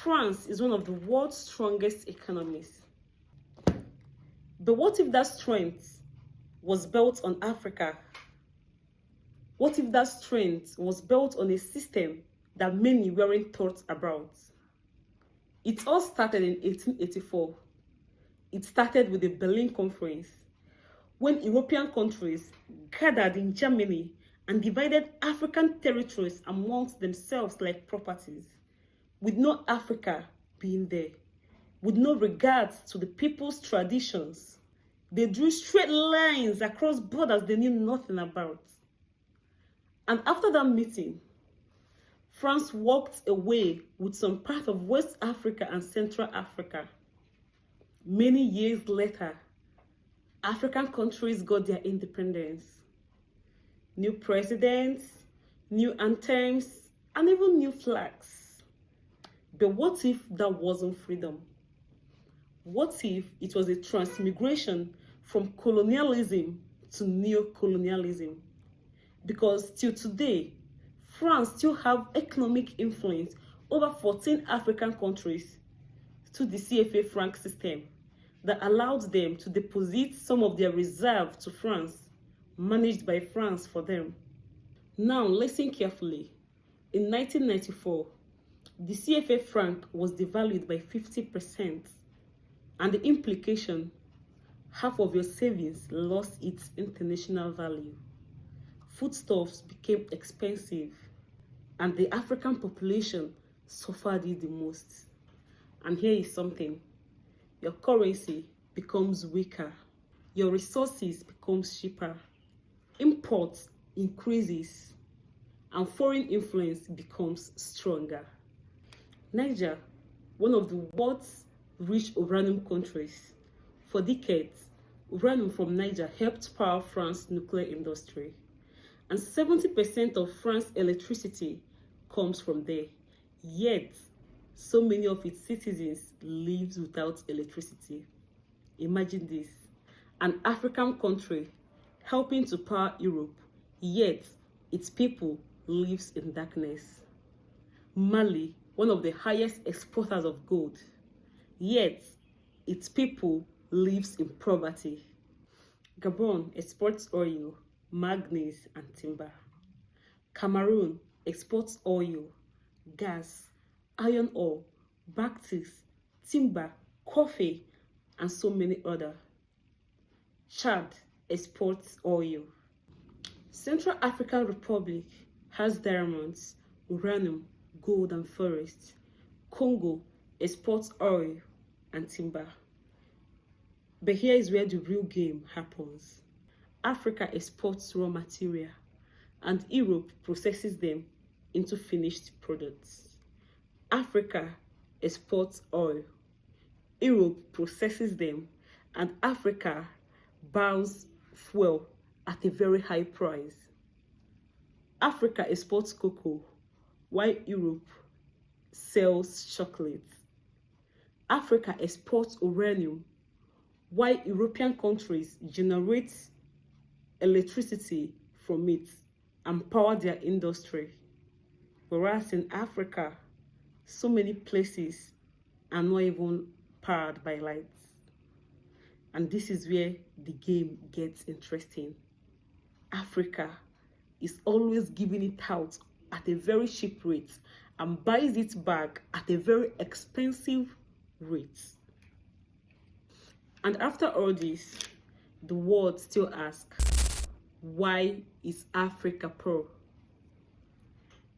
France is one of the world's strongest economies. But what if that strength was built on Africa? What if that strength was built on a system that many weren't taught about? It all started in 1884. It started with the Berlin Conference, when European countries gathered in Germany and divided African territories amongst themselves like properties, with no Africa being there, with no regard to the people's traditions. They drew straight lines across borders they knew nothing about. And after that meeting, France walked away with some part of West Africa and Central Africa. Many years later, African countries got their independence. New presidents, new anthems, and even new flags. But what if that wasn't freedom? What if it was a transmigration from colonialism to neo-colonialism? Because till today, France still have economic influence over 14 African countries through the CFA Franc system that allowed them to deposit some of their reserve to France, managed by France for them. Now listen carefully. In 1994, the CFA Franc was devalued by 50%, and the implication, half of your savings lost its international value. Foodstuffs became expensive, and the African population suffered it the most. And here is something. Your currency becomes weaker. Your resources becomes cheaper. Imports increases, and foreign influence becomes stronger. Niger, one of the world's rich uranium countries. For decades, uranium from Niger helped power France's nuclear industry. And 70% of France's electricity comes from there. Yet, so many of its citizens live without electricity. Imagine this, an African country helping to power Europe, yet its people lives in darkness. Mali, one of the highest exporters of gold, yet its people lives in poverty. Gabon exports oil, manganese, and timber. Cameroon exports oil, gas, iron ore, bauxite, timber, coffee, and so many other. Chad exports oil. Central African Republic has diamonds, uranium, gold, and forests. Congo exports oil and timber. But here is where the real game happens. Africa exports raw material, and Europe processes them into finished products. Africa exports oil, Europe processes them, and Africa buys fuel at a very high price. Africa exports cocoa, while Europe sells chocolate. Africa exports uranium, while European countries generate electricity from it and power their industry. Whereas in Africa, so many places are not even powered by lights. And this is where the game gets interesting. Africa is always giving it out at a very cheap rate and buys it back at a very expensive rate. And after all this, the world still asks, why is Africa poor?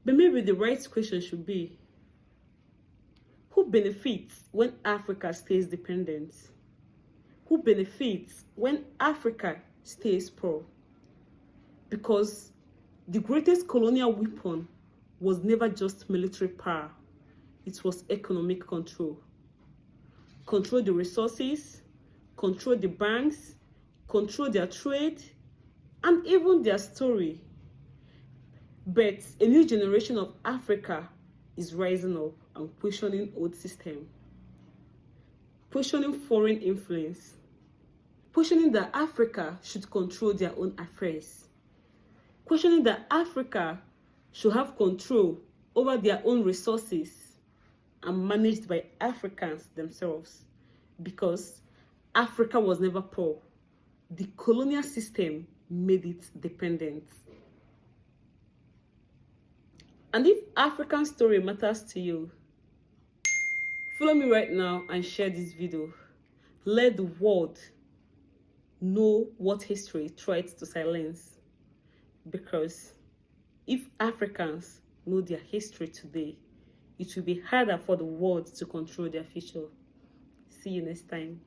But maybe the right question should be, who benefits when Africa stays dependent? Who benefits when Africa stays poor? Because the greatest colonial weapon was never just military power. It was economic control. Control the resources, control the banks, control their trade, and even their story. But a new generation of Africa is rising up and questioning old system, questioning foreign influence, questioning that Africa should control their own affairs, questioning that Africa should have control over their own resources, and managed by Africans themselves, because Africa was never poor. The colonial system made it dependent. And if African story matters to you, follow me right now and share this video. Let the world know what history tried to silence. Because if Africans know their history today, it will be harder for the world to control their future. See you next time.